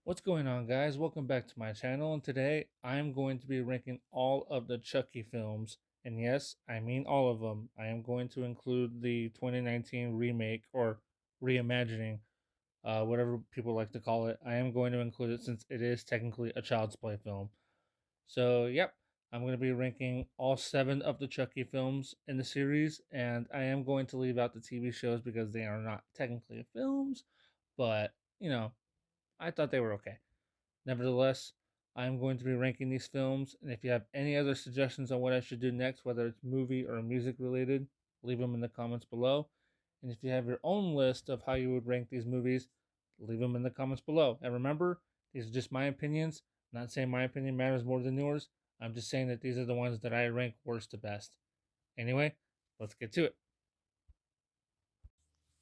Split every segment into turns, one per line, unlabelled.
What's going on, guys? Welcome back to my channel, and today I'm going to be ranking all of the Chucky films. And yes, I mean all of them. I am going to include the 2019 remake or reimagining, whatever people like to call it. I am going to include it since it is technically a Child's Play film. So, yep, I'm going to be ranking all seven of the Chucky films in the series, and I am going to leave out the TV shows because they are not technically films, but, you know, I thought they were okay. Nevertheless, I'm going to be ranking these films, and if you have any other suggestions on what I should do next, whether it's movie or music related, leave them in the comments below. And if you have your own list of how you would rank these movies, leave them in the comments below. And remember, these are just my opinions. I'm not saying my opinion matters more than yours. I'm just saying that these are the ones that I rank worst to best. Anyway, let's get to it.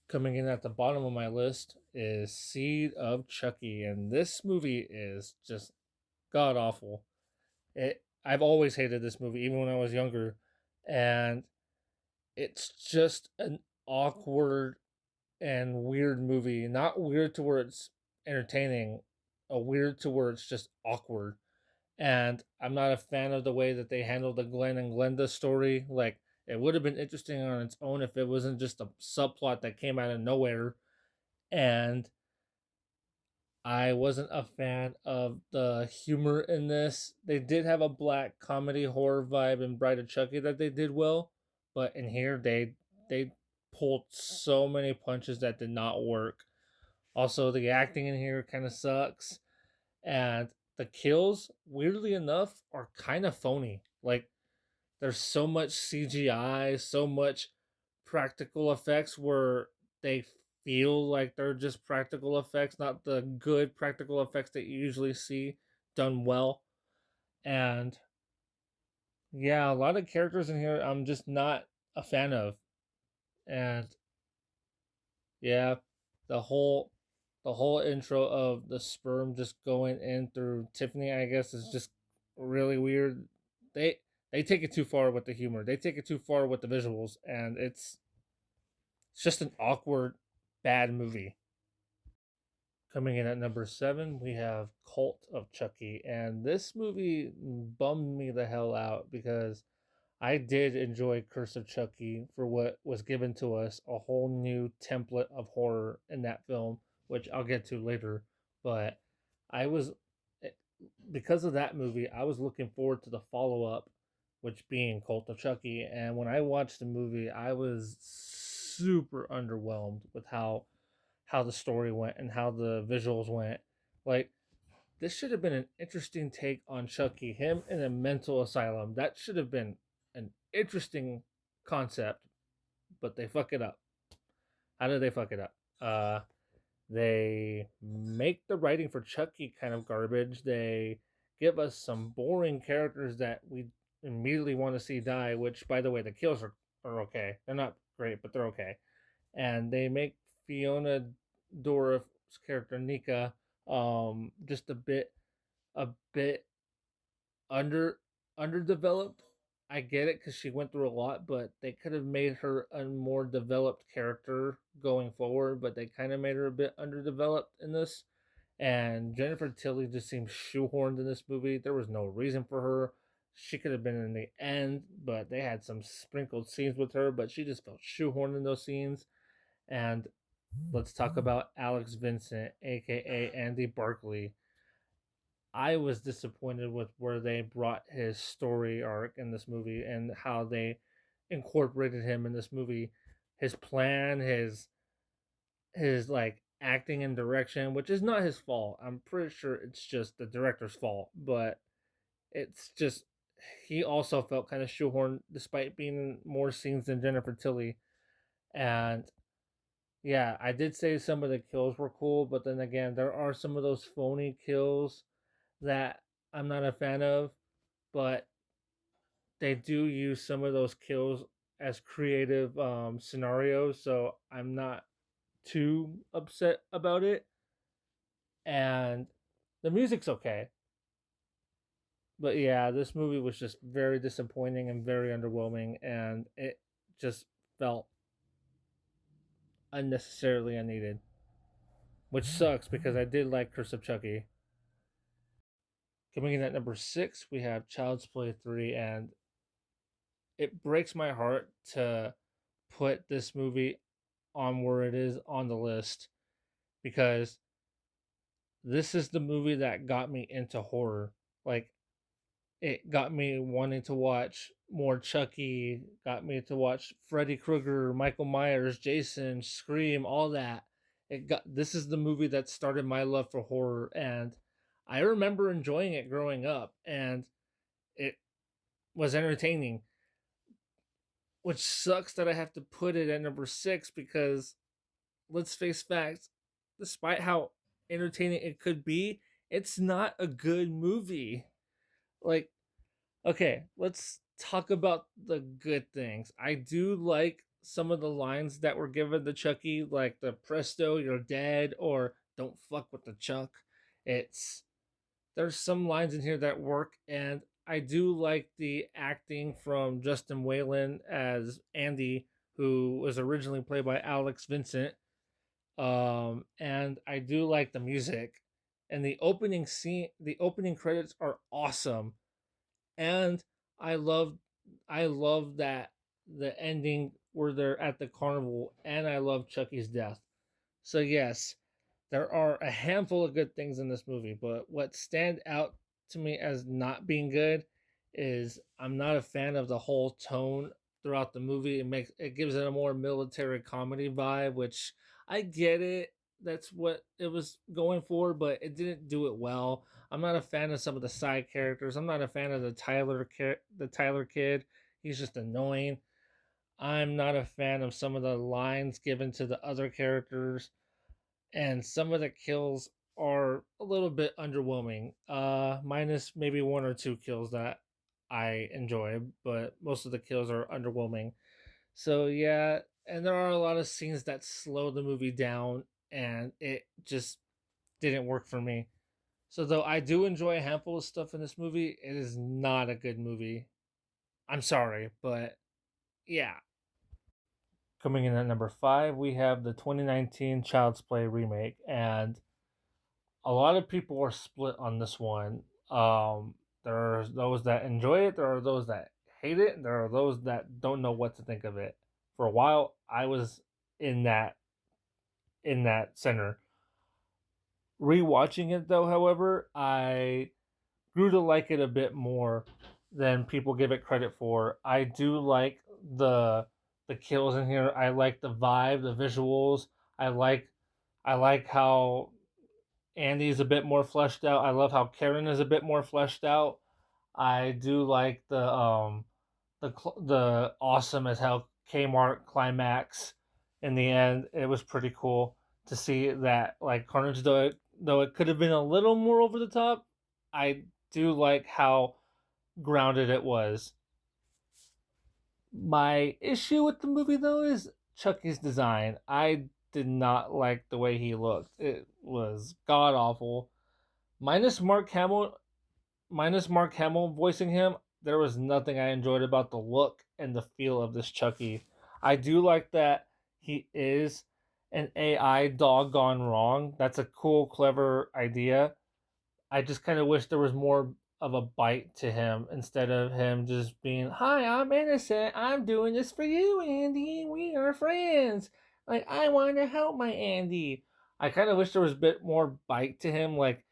Coming in at the bottom of my list is Seed of Chucky, and this movie is just god awful. I've always hated this movie, even when I was younger, and it's just an awkward and weird movie. Not weird to where it's entertaining, a weird to where it's just awkward. And I'm not a fan of the way that they handled the Glenn and Glenda story. Like, it would have been interesting on its own if it wasn't just a subplot that came out of nowhere. And I wasn't a fan of the humor in this. They did have a black comedy horror vibe in Bride of Chucky that they did well, but in here they pulled so many punches that did not work. Also, the acting in here kind of sucks, and the kills, weirdly enough, are kind of phony. Like, there's so much CGI, so much practical effects where they feel like they're just practical effects, not the good practical effects that you usually see done well. And yeah, a lot of characters in here I'm just not a fan of. And yeah, the whole the whole intro of the sperm just going in through Tiffany, I guess, is just really weird. They they take it too far with the humor. They take it too far with the visuals, and it's just an awkward, bad movie. Coming in at number seven, we have Cult of Chucky, and this movie bummed me the hell out because I did enjoy Curse of Chucky for what was given to us, a whole new template of horror in that film, which I'll get to later. But I was, eh, because of that movie, I was looking forward to the follow up, which being Cult of Chucky. And when I watched the movie, I was super underwhelmed with how the story went and how the visuals went. Like, this should have been an interesting take on Chucky, him in a mental asylum. That should have been an interesting concept, but they fuck it up. How did they fuck it up? They make the writing for Chucky kind of garbage. They give us some boring characters that we immediately want to see die, which, by the way, the kills are okay. They're not great, but they're okay. And they make Fiona Dora's character Nika just a bit under underdeveloped. I get it because she went through a lot, but they could have made her a more developed character going forward. But they kind of made her a bit underdeveloped in this. And Jennifer Tilly just seemed shoehorned in this movie. There was no reason for her. She could have been in the end, but they had some sprinkled scenes with her, but she just felt shoehorned in those scenes. And let's talk about Alex Vincent, aka Andy Barkley. I was disappointed with where they brought his story arc in this movie and how they incorporated him in this movie. His plan, his like acting and direction, which is not his fault. I'm pretty sure it's just the director's fault, but it's just he also felt kind of shoehorned despite being in more scenes than Jennifer Tilly. And yeah, I did say some of the kills were cool, but then again, there are some of those phony kills that I'm not a fan of, but they do use some of those kills as creative scenarios, so I'm not too upset about it. And the music's okay, but yeah, this movie was just very disappointing and very underwhelming, and it just felt unnecessarily unneeded, which sucks because I did like Curse of Chucky. Coming in at number 6, we have Child's Play 3, and it breaks my heart to put this movie on where it is on the list because this is the movie that got me into horror. Like, it got me wanting to watch more Chucky, got me to watch Freddy Krueger, Michael Myers, Jason, Scream, all that. This is the movie that started my love for horror, and I remember enjoying it growing up, and it was entertaining. Which sucks that I have to put it at number 6 because let's face facts, despite how entertaining it could be, it's not a good movie. Like, okay, let's talk about the good things. I do like some of the lines that were given to Chucky, like the "Presto, you're dead" or "Don't fuck with the Chuck." It's There's some lines in here that work, and I do like the acting from Justin Whalen as Andy, who was originally played by Alex Vincent. And I do like the music, and the opening credits are awesome, and I love, I love that the ending where they're at the carnival, and I love Chucky's death. So yes, there are a handful of good things in this movie, but what stand out to me as not being good is I'm not a fan of the whole tone throughout the movie. It gives it a more military comedy vibe, which I get it. That's what it was going for, but it didn't do it well. I'm not a fan of some of the side characters. I'm not a fan of the Tyler kid. He's just annoying. I'm not a fan of some of the lines given to the other characters, and some of the kills are a little bit underwhelming. Minus maybe one or two kills that I enjoy, but most of the kills are underwhelming. So yeah, and there are a lot of scenes that slow the movie down, and it just didn't work for me. So though I do enjoy a handful of stuff in this movie, it is not a good movie. I'm sorry, but yeah. Coming in at number 5, we have the 2019 Child's Play remake, and a lot of people are split on this one. There are those that enjoy it, there are those that hate it, and there are those that don't know what to think of it. For a while, I was in that center. Rewatching it though, however, I grew to like it a bit more than people give it credit for. I do like the the kills in here. I like the vibe, the visuals. I like I like how Andy's a bit more fleshed out. I love how Karen is a bit more fleshed out. I do like the awesome as hell Kmart climax in the end. It was pretty cool to see that like Carnage, though it could have been a little more over the top. I do like how grounded it was. My issue with the movie though is Chucky's design. I did not like the way he looked. It was god awful. Minus Mark Hamill, minus Mark Hamill voicing him, there was nothing I enjoyed about the look and the feel of this Chucky. I do like that he is an AI dog gone wrong. That's a cool, clever idea. I just kind of wish there was more of a bite to him instead of him just being, "Hi, I'm innocent. I'm doing this for you, Andy. We are friends. Like I want to help my Andy." I kind of wish there was a bit more bite to him, like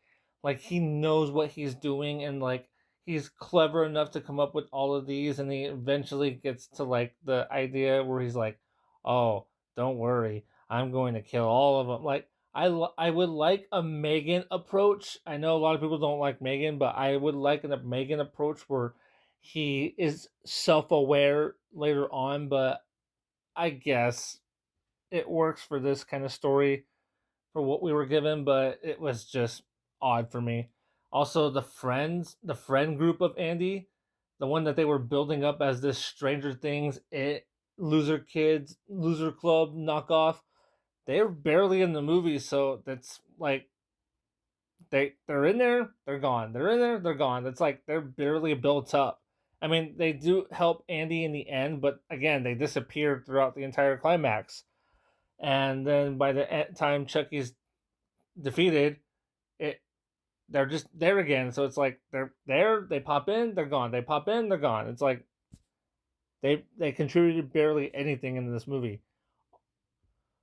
he knows what he's doing and like he's clever enough to come up with all of these, and he eventually gets to like the idea where he's like, "Oh, don't worry, I'm going to kill all of them." Like I would like a Megan approach. I know a lot of people don't like Megan, but I would like a Megan approach where he is self aware later on. But I guess it works for this kind of story for what we were given, but it was just odd for me. Also, the friend group of Andy, the one that they were building up as this Stranger Things, loser kids, loser club knockoff, they're barely in the movie, so that's like they're in there, they're gone. They're in there, they're gone. It's like they're barely built up. I mean, they do help Andy in the end, but again, they disappeared throughout the entire climax. And then by the time Chucky's defeated, it they're just there again. So it's like they're there, they pop in, they're gone. They pop in, they're gone. It's like they contributed barely anything in this movie.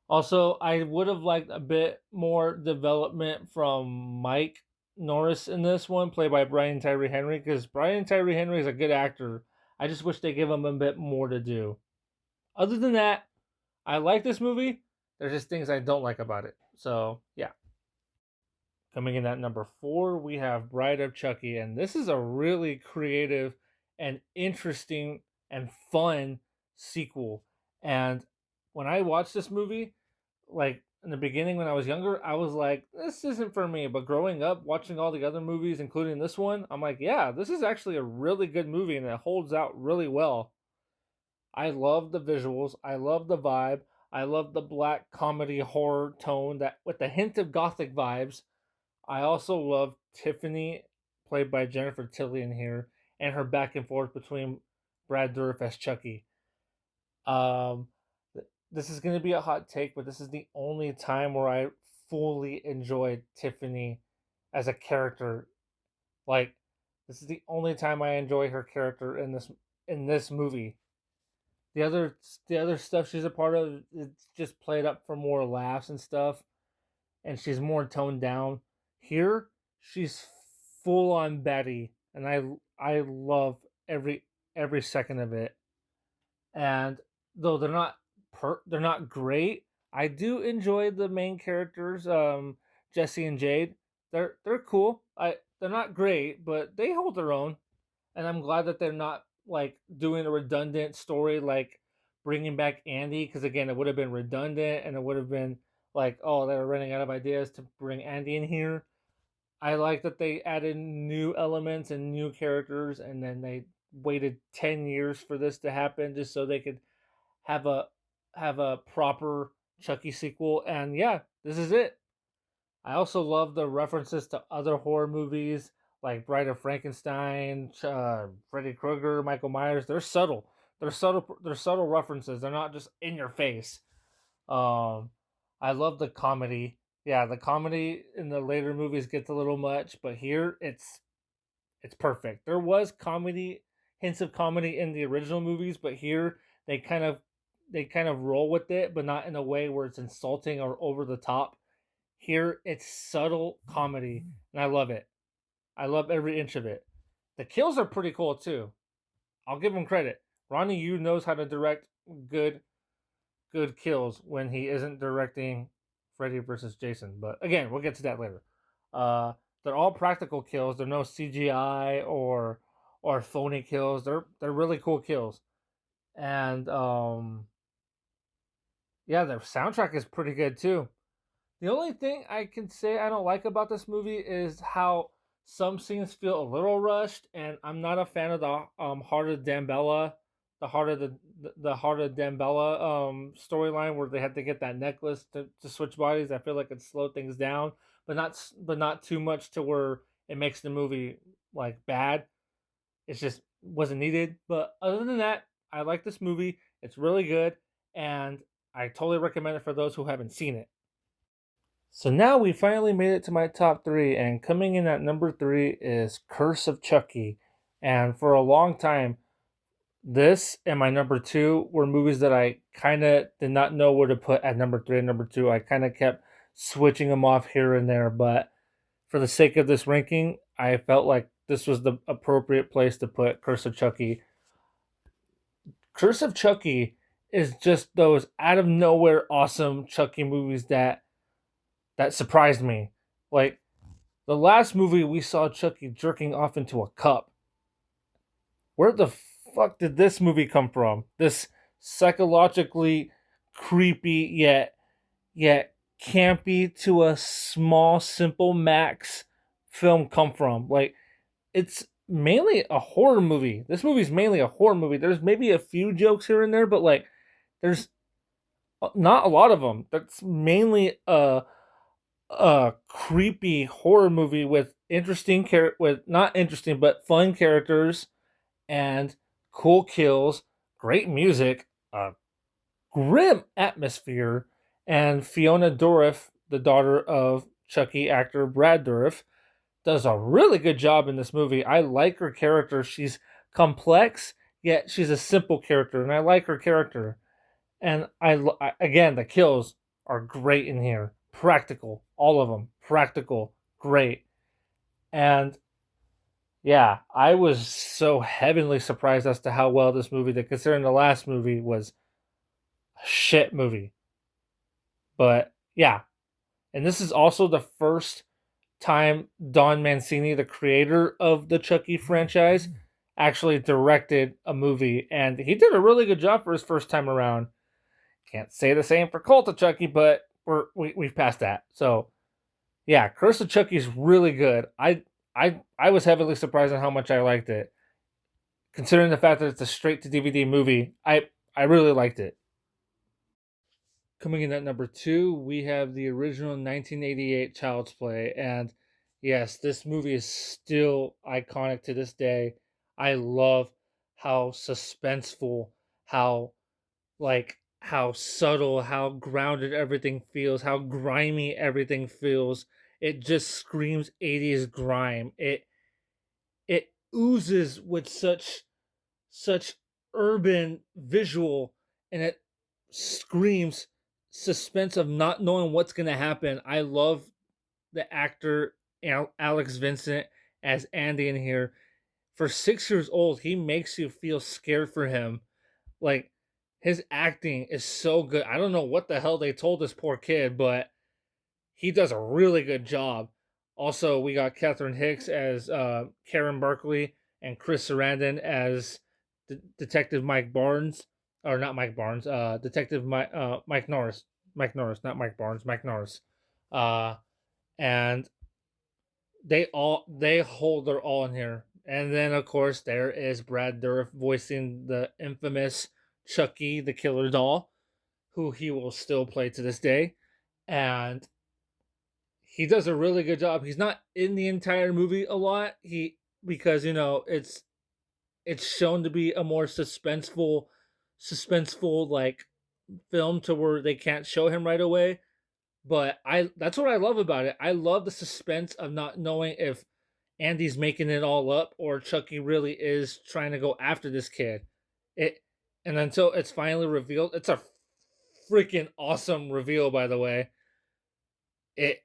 Also, I would have liked a bit more development from Mike Norris in this one, played by Brian Tyree Henry, because Brian Tyree Henry is a good actor. I just wish they give him a bit more to do. Other than that, I like this movie. There's just things I don't like about it. So, yeah. Coming in at number 4, we have Bride of Chucky, and this is a really creative and interesting and fun sequel. And when I watched this movie, like in the beginning when I was younger, I was like, this isn't for me. But growing up, watching all the other movies, including this one, I'm like, yeah, this is actually a really good movie and it holds out really well. I love the visuals, I love the vibe, I love the black comedy horror tone that with a hint of gothic vibes. I also love Tiffany, played by Jennifer Tilly in here, and her back and forth between Brad Dourif as Chucky. Um, this is going to be a hot take, but this is the only time where I fully enjoyed Tiffany as a character. Like, this is the only time I enjoy her character in this movie. The other the other stuff she's a part of, it's just played up for more laughs and stuff, and she's more toned down. Here, she's full on Betty, and I love every second of it. And though they're not great, I do enjoy the main characters, Jesse and Jade. They're cool. They're not great, but they hold their own, and I'm glad that they're not like doing a redundant story like bringing back Andy, because again, it would have been redundant and it would have been like, oh, they were running out of ideas to bring Andy in here. I like that they added new elements and new characters, and then they waited 10 years for this to happen just so they could have a proper Chucky sequel. And yeah, this is it. I also love the references to other horror movies like Bride of Frankenstein, Freddy Krueger, Michael Myers. They're subtle. They're subtle. They're subtle references. They're not just in your face. Um, I love the comedy. Yeah, the comedy in the later movies gets a little much, but here it's perfect. There was comedy, hints of comedy in the original movies, but here they kind of they kind of roll with it, but not in a way where it's insulting or over the top. Here it's subtle comedy, and I love it. I love every inch of it. The kills are pretty cool too. I'll give him credit. Ronnie Yu knows how to direct good good kills when he isn't directing Freddy versus Jason. But again, we'll get to that later. Uh, they're all practical kills. They're no CGI or phony kills. They're really cool kills. And yeah, their soundtrack is pretty good too. The only thing I can say I don't like about this movie is how some scenes feel a little rushed, and I'm not a fan of the Heart of Dambella, the Heart of Dambella storyline where they had to get that necklace to switch bodies. I feel like it slowed things down, but not too much to where it makes the movie like bad. It's just wasn't needed. But other than that, I like this movie. It's really good, and I totally recommend it for those who haven't seen it. So now we finally made it to my top 3, and coming in at number 3 is Curse of Chucky. And for a long time, this and my number 2 were movies that I kind of did not know where to put at number 3 and number 2. I kind of kept switching them off here and there, but for the sake of this ranking, I felt like this was the appropriate place to put Curse of Chucky. Curse of Chucky is just those out of nowhere awesome Chucky movies that surprised me. Like the last movie we saw Chucky jerking off into a cup. Where the fuck did this movie come from? This psychologically creepy yet campy to a small simple Max film come from? Like it's mainly a horror movie. This movie's mainly a horror movie. There's maybe a few jokes here and there, but like there's not a lot of them. That's mainly a creepy horror movie with with not interesting but fun characters and cool kills, great music, a grim atmosphere, and Fiona Dourif, the daughter of Chucky actor Brad Dourif, does a really good job in this movie. I like her character. She's complex, yet she's a simple character, and I like her character. And again, the kills are great in here. Practical, all of them. Practical, great. And yeah, I was so heavenly surprised as to how well this movie did, considering the last movie was a shit movie. But yeah, and this is also the first time Don Mancini, the creator of the Chucky franchise, actually directed a movie, and he did a really good job for his first time around. Can't say the same for Cult of Chucky, but we've passed that. So yeah, Curse of Chucky is really good. I was heavily surprised on how much I liked it, considering the fact that it's a straight to DVD movie. I really liked it. Coming in at number two, we have the original 1988 Child's Play. And yes, this movie is still iconic to this day. I love how suspenseful, how how subtle, how grounded everything feels, how grimy everything feels. It just screams 80s grime. It oozes with such urban visual, and it screams suspense of not knowing what's going to happen. I love the actor Alex Vincent as Andy in here. For 6 years old, he makes you feel scared for him. Like, his acting is so good. I don't know what the hell they told this poor kid, but he does a really good job. Also, we got Catherine Hicks as Karen Barkley and Chris Sarandon as Detective Mike Barnes, or not Mike Barnes, Detective Mike Norris, Mike Norris, not Mike Barnes, Mike Norris, uh, and they hold their all in here. And then of course there is Brad Dourif voicing the infamous Chucky the Killer Doll, who he will still play to this day, and he does a really good job. He's not in the entire movie a lot. He because it's shown to be a more suspenseful like film to where they can't show him right away. But I that's what I love about it. I love the suspense of not knowing if Andy's making it all up or Chucky really is trying to go after this kid. It and until it's finally revealed, it's a freaking awesome reveal by the way. It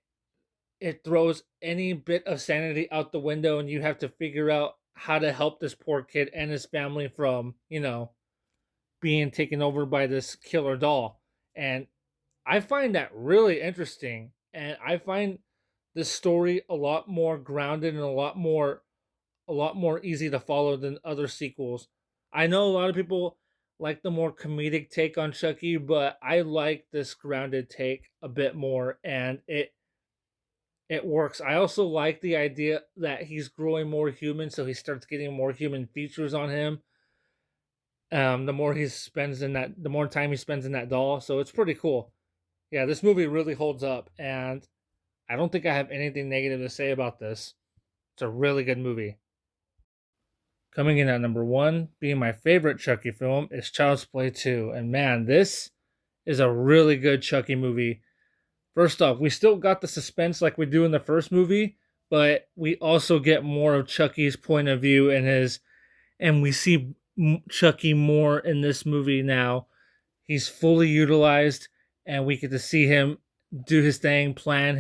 it throws any bit of sanity out the window and you have to figure out how to help this poor kid and his family from, being taken over by this killer doll. And I find that really interesting. And I find this story a lot more grounded and a lot more easy to follow than other sequels. I know a lot of people like the more comedic take on Chucky, but I like this grounded take a bit more, and it works. I also like the idea that he's growing more human, so he starts getting more human features on him. The more time he spends in that doll, so it's pretty cool. Yeah, this movie really holds up, and I don't think I have anything negative to say about this. It's a really good movie. Coming in at number one, being my favorite Chucky film, is Child's Play 2. And man, this is a really good Chucky movie. First off, we still got the suspense like we do in the first movie, but we also get more of Chucky's point of view and we see Chucky more in this movie now. He's fully utilized, and we get to see him do his thing, plan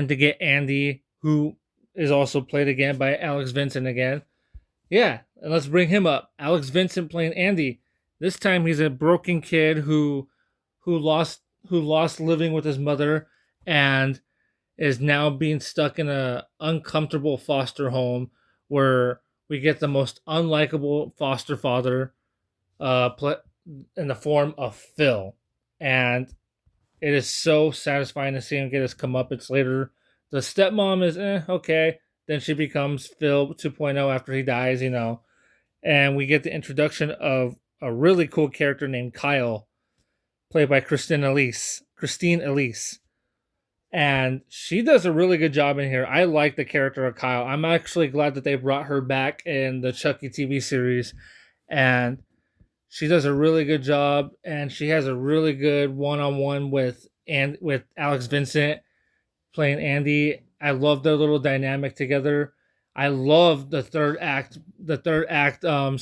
to get Andy, who is also played again by Alex Vincent again. Yeah, and let's bring him up. Alex Vincent playing Andy. This time he's a broken kid who lost living with his mother and is now being stuck in a uncomfortable foster home where we get the most unlikable foster father in the form of Phil. And it is so satisfying to see him get his comeuppance later. The stepmom is okay. Then she becomes Phil 2.0 after he dies. And we get the introduction of a really cool character named Kyle, played by Christine Elise. And she does a really good job in here. I like the character of Kyle. I'm actually glad that they brought her back in the Chucky TV series. And she does a really good job. And she has a really good one-on-one with Alex Vincent playing Andy. I love their little dynamic together. I love the third act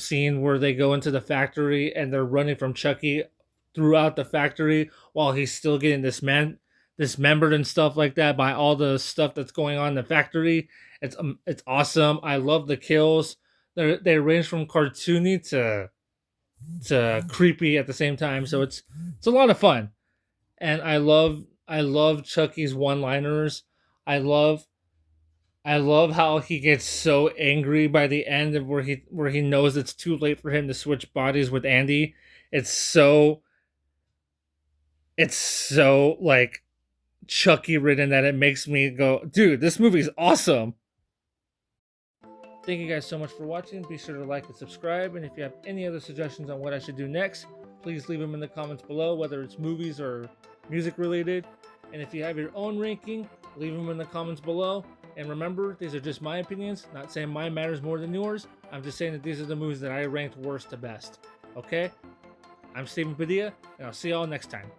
scene where they go into the factory and they're running from Chucky throughout the factory while he's still getting dismembered and stuff like that by all the stuff that's going on in the factory. It's awesome. I love the kills. They range from cartoony to creepy at the same time. So it's a lot of fun, and I love Chucky's one-liners. I love I love how he gets so angry by the end of where he knows it's too late for him to switch bodies with Andy. It's so it's so like Chucky ridden that it makes me go, dude, this movie's awesome. Thank you guys so much for watching. Be sure to like and subscribe. And if you have any other suggestions on what I should do next, please leave them in the comments below, whether it's movies or music related. And if you have your own ranking, leave them in the comments below. And remember, these are just my opinions, not saying mine matters more than yours. I'm just saying that these are the movies that I ranked worst to best. Okay? I'm Steven Padilla, and I'll see y'all next time.